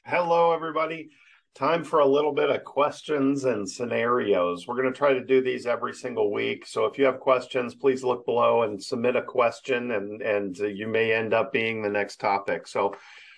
Hello, everybody. Time for a little bit of questions and scenarios. We're going to try to do these every single week. So if you have questions, please look below and submit a question, and you may end up being the next topic. So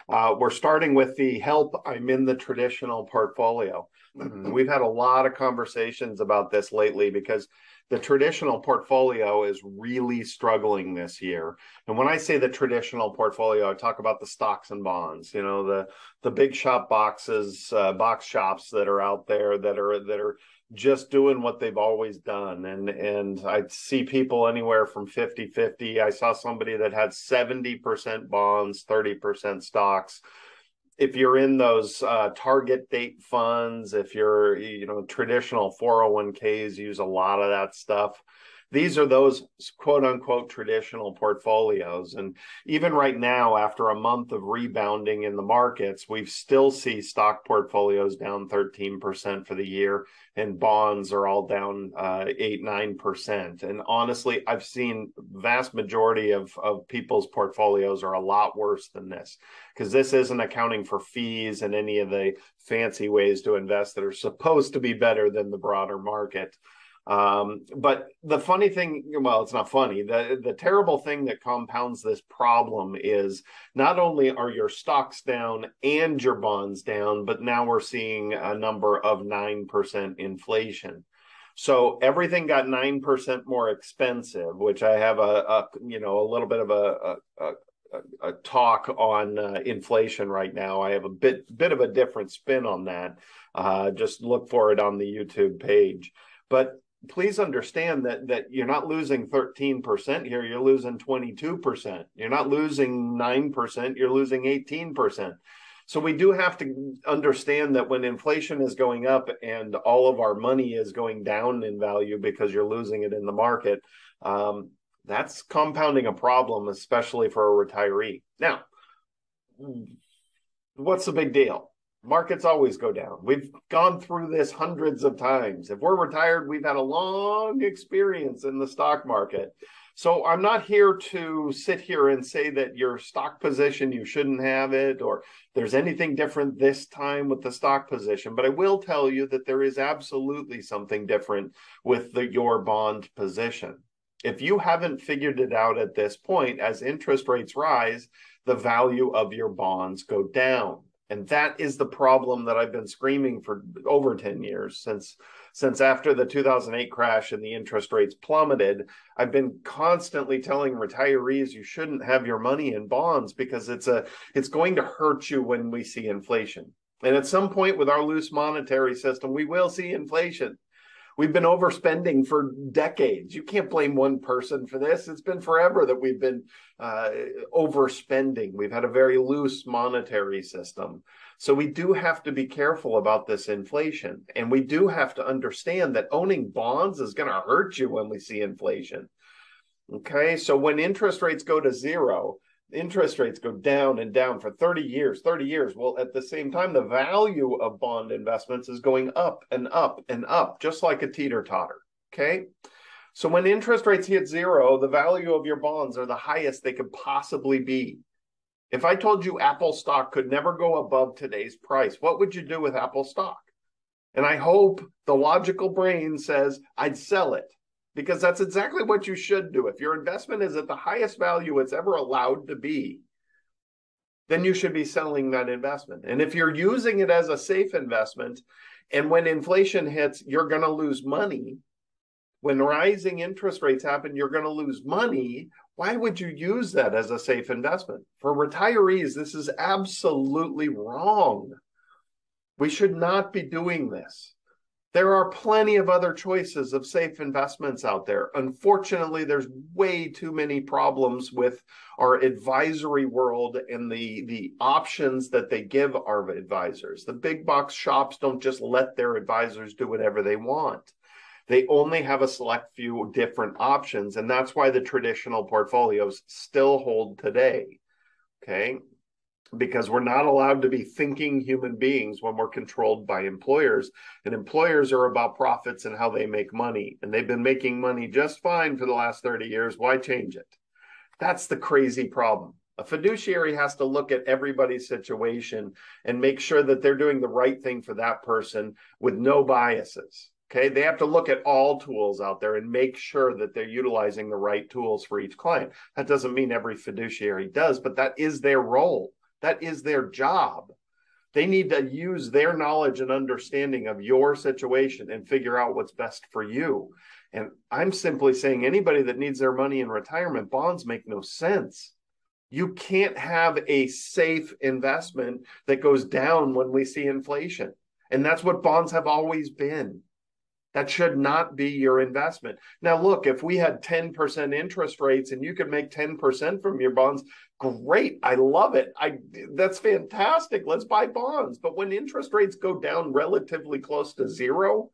we're starting with the help. I'm in the traditional portfolio. We've had a lot of conversations about this lately because the traditional portfolio is really struggling this year. And when I say the traditional portfolio, I talk about the stocks and bonds, the big shop boxes, box shops that are out there that are just doing what they've always done. And I see people anywhere from 50-50. I saw somebody that had 70% bonds, 30% stocks. If you're in those target date funds, if you're, traditional 401ks use a lot of that stuff. These are those quote unquote traditional portfolios. And even right now, after a month of rebounding in the markets, we still see stock portfolios down 13% for the year, and bonds are all down 8-9%. And honestly, I've seen vast majority of people's portfolios are a lot worse than this, because this isn't accounting for fees and any of the fancy ways to invest that are supposed to be better than the broader market. But the funny thing, well, it's not funny. The terrible thing that compounds this problem is not only are your stocks down and your bonds down, but now we're seeing a number of 9% inflation. So everything got 9% more expensive, which I have a little bit of a talk on inflation right now. I have a bit of a different spin on that. Just look for it on the YouTube page. But please understand that you're not losing 13% here. You're losing 22%. You're not losing 9%. You're losing 18%. So we do have to understand that when inflation is going up and all of our money is going down in value because you're losing it in the market, that's compounding a problem, especially for a retiree. Now, what's the big deal? Markets always go down. We've gone through this hundreds of times. If we're retired, we've had a long experience in the stock market. So I'm not here to sit here and say that your stock position, you shouldn't have it, or there's anything different this time with the stock position. But I will tell you that there is absolutely something different with your bond position. If you haven't figured it out at this point, as interest rates rise, the value of your bonds go down. And that is the problem that I've been screaming for over 10 years, since after the 2008 crash and the interest rates plummeted. I've been constantly telling retirees you shouldn't have your money in bonds because it's going to hurt you when we see inflation. And at some point with our loose monetary system, we will see inflation. We've been overspending for decades. You can't blame one person for this. It's been forever that we've been overspending. We've had a very loose monetary system. So we do have to be careful about this inflation. And we do have to understand that owning bonds is going to hurt you when we see inflation. Okay, so when interest rates go to zero, interest rates go down and down for 30 years. Well, at the same time, the value of bond investments is going up and up and up, just like a teeter-totter. Okay. So when interest rates hit zero, the value of your bonds are the highest they could possibly be. If I told you Apple stock could never go above today's price, what would you do with Apple stock? And I hope the logical brain says I'd sell it, because that's exactly what you should do. If your investment is at the highest value it's ever allowed to be, then you should be selling that investment. And if you're using it as a safe investment, and when inflation hits, you're going to lose money. When rising interest rates happen, you're going to lose money. Why would you use that as a safe investment? For retirees, this is absolutely wrong. We should not be doing this. There are plenty of other choices of safe investments out there. Unfortunately, there's way too many problems with our advisory world and the options that they give our advisors. The big box shops don't just let their advisors do whatever they want. They only have a select few different options, and that's why the traditional portfolios still hold today. Okay. Because we're not allowed to be thinking human beings when we're controlled by employers. And employers are about profits and how they make money. And they've been making money just fine for the last 30 years. Why change it? That's the crazy problem. A fiduciary has to look at everybody's situation and make sure that they're doing the right thing for that person with no biases. Okay, they have to look at all tools out there and make sure that they're utilizing the right tools for each client. That doesn't mean every fiduciary does, but that is their role. That is their job. They need to use their knowledge and understanding of your situation and figure out what's best for you. And I'm simply saying anybody that needs their money in retirement, bonds make no sense. You can't have a safe investment that goes down when we see inflation. And that's what bonds have always been. That should not be your investment. Now, look, if we had 10% interest rates and you could make 10% from your bonds, great. I love it. That's fantastic. Let's buy bonds. But when interest rates go down relatively close to zero,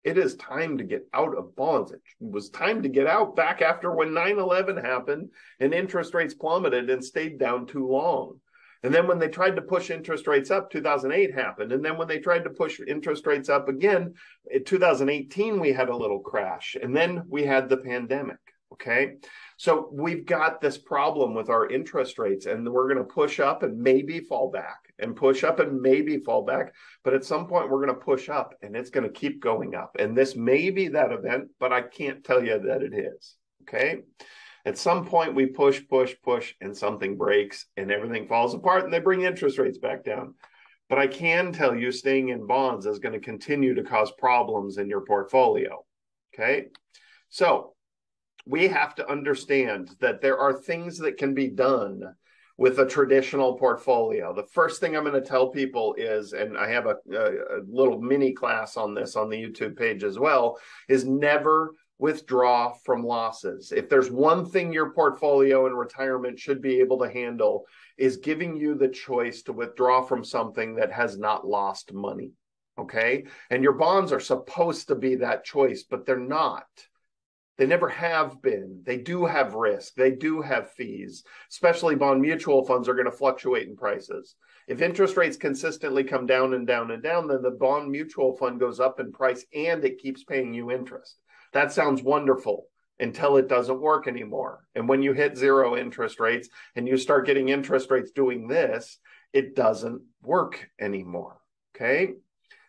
it is time to get out of bonds. It was time to get out back after when 9/11 happened and interest rates plummeted and stayed down too long. And then when they tried to push interest rates up, 2008 happened. And then when they tried to push interest rates up again, in 2018, we had a little crash. And then we had the pandemic. Okay. So we've got this problem with our interest rates, and we're going to push up and maybe fall back and push up and maybe fall back. But at some point, we're going to push up and it's going to keep going up. And this may be that event, but I can't tell you that it is. Okay. At some point, we push, and something breaks and everything falls apart and they bring interest rates back down. But I can tell you staying in bonds is going to continue to cause problems in your portfolio. Okay. So we have to understand that there are things that can be done with a traditional portfolio. The first thing I'm going to tell people is, and I have a little mini class on this on the YouTube page as well, is never withdraw from losses. If there's one thing your portfolio in retirement should be able to handle, is giving you the choice to withdraw from something that has not lost money. Okay. And your bonds are supposed to be that choice, but they're not. They never have been. They do have risk. They do have fees, especially bond mutual funds are going to fluctuate in prices. If interest rates consistently come down and down and down, then the bond mutual fund goes up in price and it keeps paying you interest. That sounds wonderful until it doesn't work anymore. And when you hit zero interest rates and you start getting interest rates doing this, it doesn't work anymore. Okay.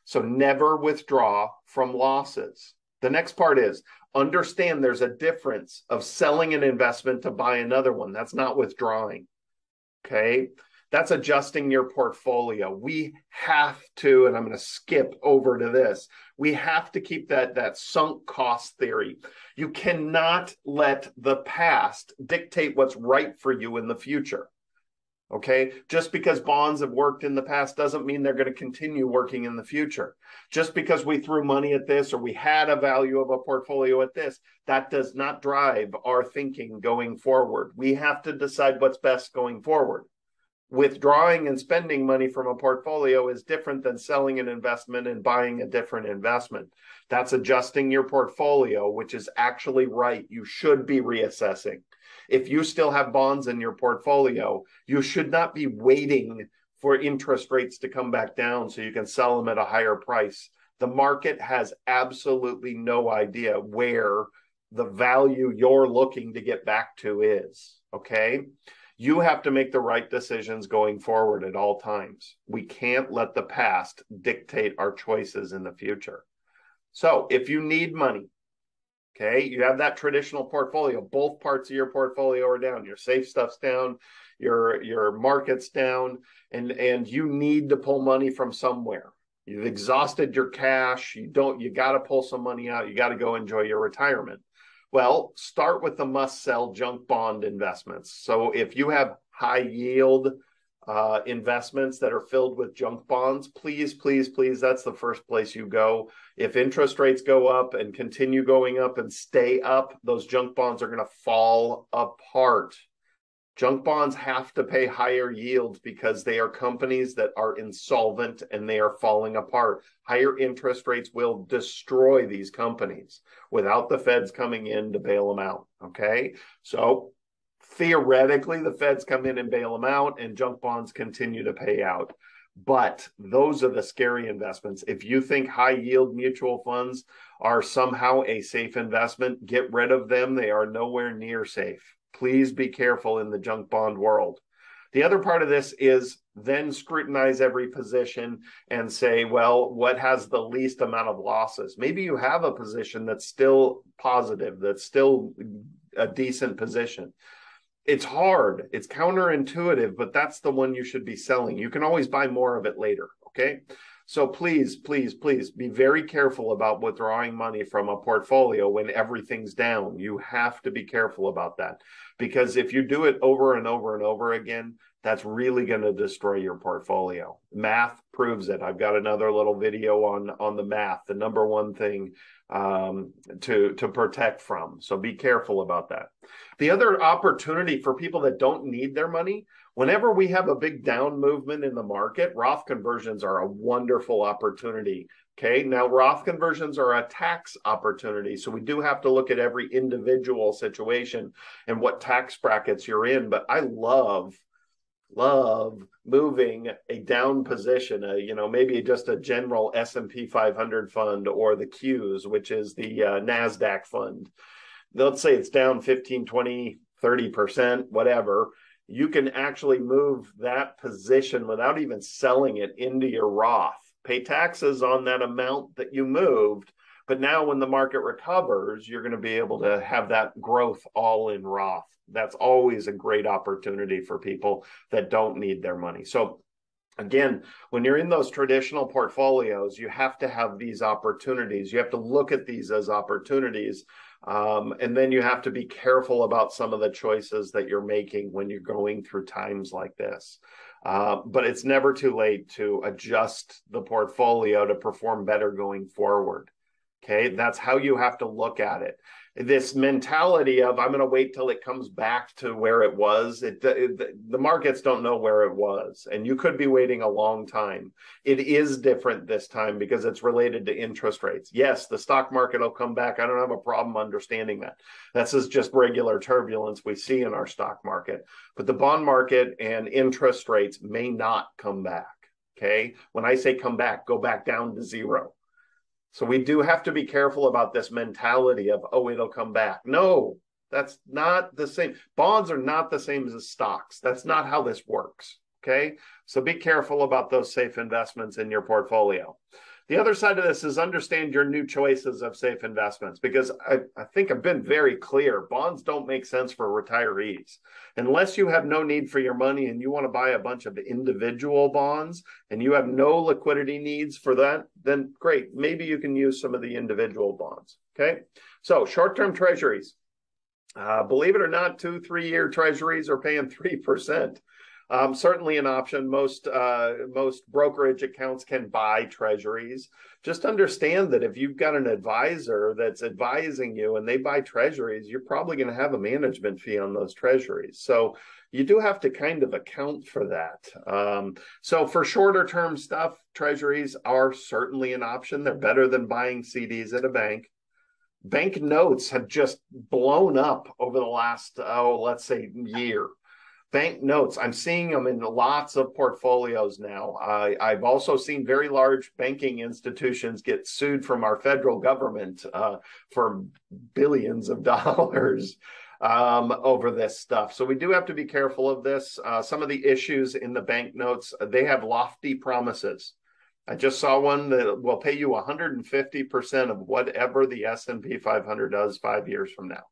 So never withdraw from losses. The next part is understand there's a difference of selling an investment to buy another one. That's not withdrawing. Okay. That's adjusting your portfolio. We have to, and I'm going to skip over to this, we have to keep that sunk cost theory. You cannot let the past dictate what's right for you in the future. Okay, just because bonds have worked in the past doesn't mean they're going to continue working in the future. Just because we threw money at this or we had a value of a portfolio at this, that does not drive our thinking going forward. We have to decide what's best going forward. Withdrawing and spending money from a portfolio is different than selling an investment and buying a different investment. That's adjusting your portfolio, which is actually right. You should be reassessing. If you still have bonds in your portfolio, you should not be waiting for interest rates to come back down so you can sell them at a higher price. The market has absolutely no idea where the value you're looking to get back to is. Okay? You have to make the right decisions going forward at all times. We can't let the past dictate our choices in the future. So if you need money, okay, you have that traditional portfolio, both parts of your portfolio are down, your safe stuff's down, your market's down, and you need to pull money from somewhere. You've exhausted your cash, you got to pull some money out, you got to go enjoy your retirement. Well, start with the must-sell junk bond investments. So if you have high-yield investments that are filled with junk bonds, please, that's the first place you go. If interest rates go up and continue going up and stay up, those junk bonds are going to fall apart. Junk bonds have to pay higher yields because they are companies that are insolvent and they are falling apart. Higher interest rates will destroy these companies without the feds coming in to bail them out. Okay. So theoretically, the feds come in and bail them out and junk bonds continue to pay out. But those are the scary investments. If you think high yield mutual funds are somehow a safe investment, get rid of them. They are nowhere near safe. Please be careful in the junk bond world. The other part of this is then scrutinize every position and say, well, what has the least amount of losses? Maybe you have a position that's still positive, that's still a decent position. It's hard, it's counterintuitive, but that's the one you should be selling. You can always buy more of it later, okay? So please, please, please be very careful about withdrawing money from a portfolio when everything's down. You have to be careful about that, because if you do it over and over and over again, that's really going to destroy your portfolio. Math proves it. I've got another little video on the math, the number one thing to protect from. So be careful about that. The other opportunity for people that don't need their money, whenever we have a big down movement in the market, Roth conversions are a wonderful opportunity. Okay, now Roth conversions are a tax opportunity. So we do have to look at every individual situation and what tax brackets you're in. But I love moving a down position, maybe just a general S&P 500 fund, or the Qs, which is the NASDAQ fund. Let's say it's down 15, 20, 30%, whatever. You can actually move that position without even selling it into your Roth. Pay taxes on that amount that you moved, but now when the market recovers, you're going to be able to have that growth all in Roth. That's always a great opportunity for people that don't need their money. So again, when you're in those traditional portfolios, you have to have these opportunities. You have to look at these as opportunities. And then you have to be careful about some of the choices that you're making when you're going through times like this. But it's never too late to adjust the portfolio to perform better going forward. Okay, that's how you have to look at it. This mentality of I'm going to wait till it comes back to where it was. The markets don't know where it was, and you could be waiting a long time. It is different this time because it's related to interest rates. Yes, the stock market will come back. I don't have a problem understanding that. This is just regular turbulence we see in our stock market. But the bond market and interest rates may not come back. Okay, when I say come back, go back down to zero. So we do have to be careful about this mentality of, oh, it'll come back. No, that's not the same. Bonds are not the same as stocks. That's not how this works, okay? So be careful about those safe investments in your portfolio. The other side of this is understand your new choices of safe investments, because I think I've been very clear. Bonds don't make sense for retirees. Unless you have no need for your money and you want to buy a bunch of individual bonds and you have no liquidity needs for that, then great. Maybe you can use some of the individual bonds, okay? So short-term treasuries. Believe it or not, 2-3-year treasuries are paying 3%. Certainly an option. Most brokerage accounts can buy treasuries. Just understand that if you've got an advisor that's advising you and they buy treasuries, you're probably going to have a management fee on those treasuries. So you do have to kind of account for that. So for shorter term stuff, treasuries are certainly an option. They're better than buying CDs at a bank. Bank notes have just blown up over the last, let's say, year. Bank notes, I'm seeing them in lots of portfolios now. I've also seen very large banking institutions get sued from our federal government for billions of dollars over this stuff. So we do have to be careful of this. Some of the issues in the bank notes, they have lofty promises. I just saw one that will pay you 150% of whatever the S&P 500 does 5 years from now.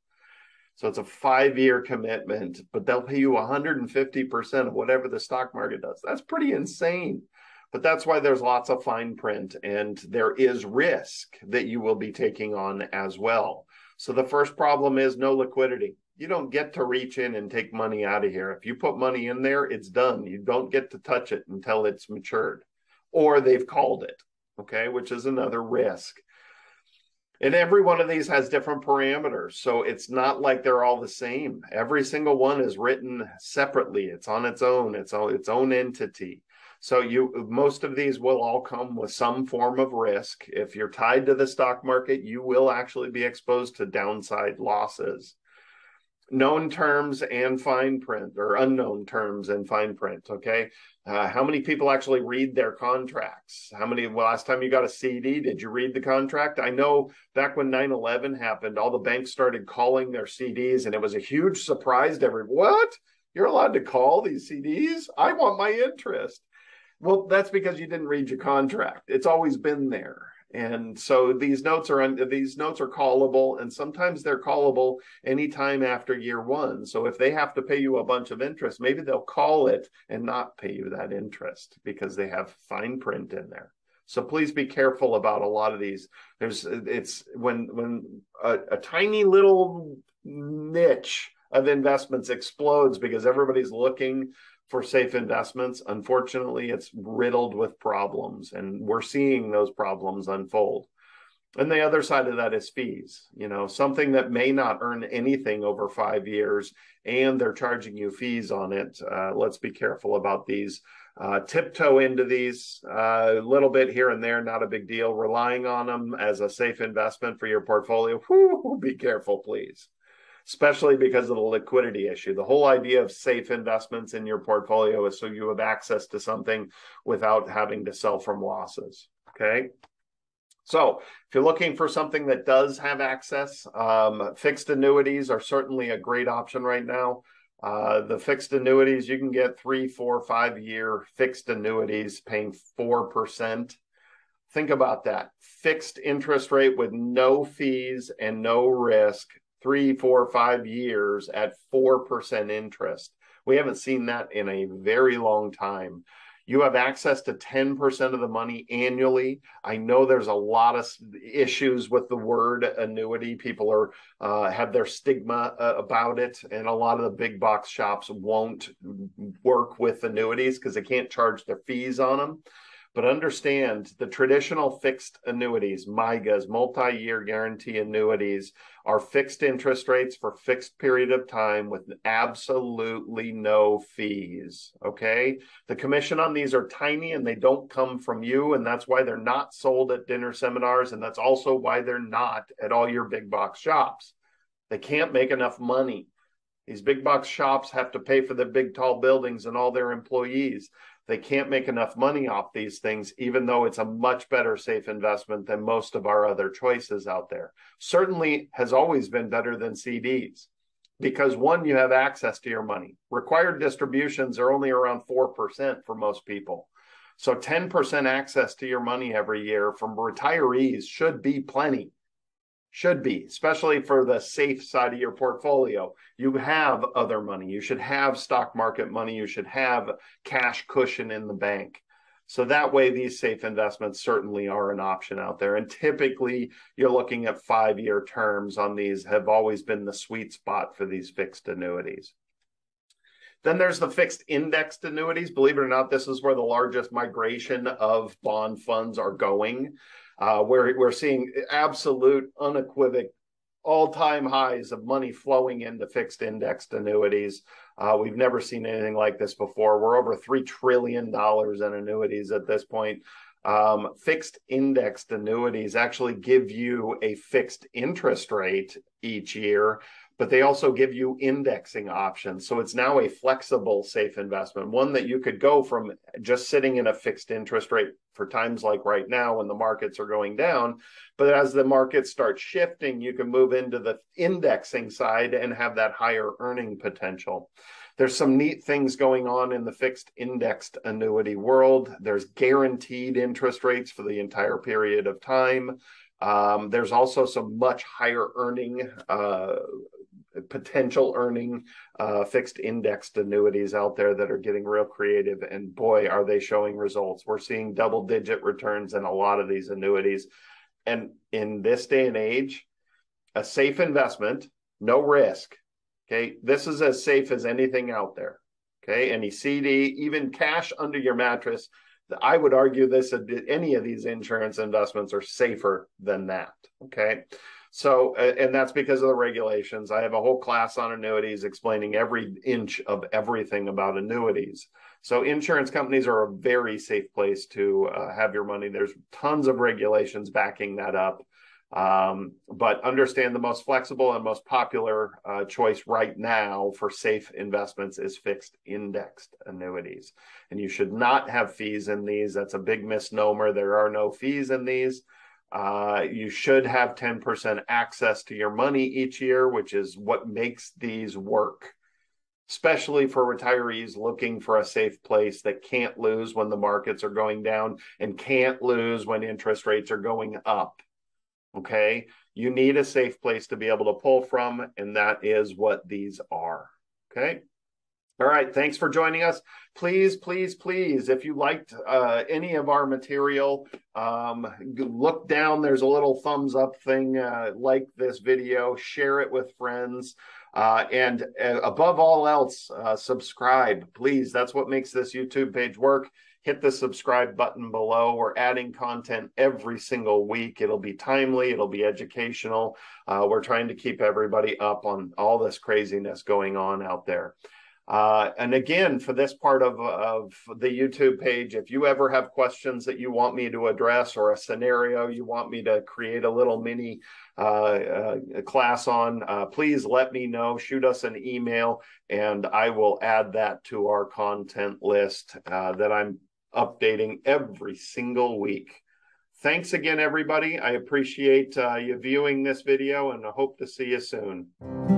So it's a 5-year commitment, but they'll pay you 150% of whatever the stock market does. That's pretty insane. But that's why there's lots of fine print, and there is risk that you will be taking on as well. So the first problem is no liquidity. You don't get to reach in and take money out of here. If you put money in there, it's done. You don't get to touch it until it's matured, or they've called it, okay, which is another risk. And every one of these has different parameters. So it's not like they're all the same. Every single one is written separately. It's on its own. It's its own entity. So most of these will all come with some form of risk. If you're tied to the stock market, you will actually be exposed to downside losses. known terms and fine print, or unknown terms and fine print. Okay. How many people actually read their contracts? Last time you got a CD, did you read the contract? I know back when 9/11 happened, all the banks started calling their CDs, and it was a huge surprise to everyone. What? You're allowed to call these CDs? I want my interest. Well, that's because you didn't read your contract. It's always been there. And so these notes are callable, and sometimes they're callable anytime after year one. So if they have to pay you a bunch of interest, maybe they'll call it and not pay you that interest because they have fine print in there. So please be careful about a lot of these. It's when a tiny little niche of investments explodes because everybody's looking for safe investments. Unfortunately, it's riddled with problems, and we're seeing those problems unfold. And the other side of that is fees. Something that may not earn anything over 5 years, and they're charging you fees on it. Let's be careful about these. Tiptoe into these a little bit here and there, not a big deal. Relying on them as a safe investment for your portfolio, be careful, please. Especially because of the liquidity issue. The whole idea of safe investments in your portfolio is so you have access to something without having to sell from losses, okay? So if you're looking for something that does have access, fixed annuities are certainly a great option right now. The fixed annuities, you can get 3, 4, 5-year fixed annuities paying 4%. Think about that. Fixed interest rate with no fees and no risk. 3, 4, 5 years at 4% interest. We haven't seen that in a very long time. You have access to 10% of the money annually. I know there's a lot of issues with the word annuity. People have their stigma about it, and a lot of the big box shops won't work with annuities because they can't charge their fees on them. But understand the traditional fixed annuities, MYGAs, multi-year guarantee annuities, are fixed interest rates for fixed period of time with absolutely no fees, okay? The commission on these are tiny and they don't come from you, and that's why they're not sold at dinner seminars, and that's also why they're not at all your big box shops. They can't make enough money. These big box shops have to pay for the big tall buildings and all their employees. They can't make enough money off these things, even though it's a much better safe investment than most of our other choices out there. Certainly has always been better than CDs because, one, you have access to your money. Required distributions are only around 4% for most people. So 10% access to your money every year from retirees should be plenty. Should be, especially for the safe side of your portfolio. You have other money. You should have stock market money. You should have cash cushion in the bank. So that way, these safe investments certainly are an option out there. And typically, you're looking at 5-year terms on these, have always been the sweet spot for these fixed annuities. Then there's the fixed indexed annuities. Believe it or not, this is where the largest migration of bond funds are going. We're seeing absolute, unequivocal, all-time highs of money flowing into fixed indexed annuities. We've never seen anything like this before. We're over $3 trillion in annuities at this point. Fixed indexed annuities actually give you a fixed interest rate each year, but they also give you indexing options. So it's now a flexible, safe investment, one that you could go from just sitting in a fixed interest rate for times like right now when the markets are going down. But as the markets start shifting, you can move into the indexing side and have that higher earning potential. There's some neat things going on in the fixed indexed annuity world. There's guaranteed interest rates for the entire period of time. There's also some much higher earning potential earning fixed indexed annuities out there that are getting real creative, and boy, are they showing results. We're seeing double-digit returns in a lot of these annuities. And in this day and age, a safe investment, no risk, okay? This is as safe as anything out there, okay? Any CD, even cash under your mattress, I would argue any of these insurance investments are safer than that, okay? So, and that's because of the regulations. I have a whole class on annuities explaining every inch of everything about annuities. So insurance companies are a very safe place to have your money. There's tons of regulations backing that up. But understand the most flexible and most popular choice right now for safe investments is fixed indexed annuities. And you should not have fees in these. That's a big misnomer. There are no fees in these. You should have 10% access to your money each year, which is what makes these work, especially for retirees looking for a safe place that can't lose when the markets are going down and can't lose when interest rates are going up. Okay, you need a safe place to be able to pull from, and that is what these are. Okay. All right, thanks for joining us. Please, please, please, if you liked any of our material, look down. There's a little thumbs up thing. Like this video, share it with friends, and above all else, subscribe, please. That's what makes this YouTube page work. Hit the subscribe button below. We're adding content every single week. It'll be timely. It'll be educational. We're trying to keep everybody up on all this craziness going on out there. And again, for this part of the YouTube page, if you ever have questions that you want me to address or a scenario you want me to create a little mini class on, please let me know. Shoot us an email, and I will add that to our content list that I'm updating every single week. Thanks again, everybody. I appreciate you viewing this video, and I hope to see you soon.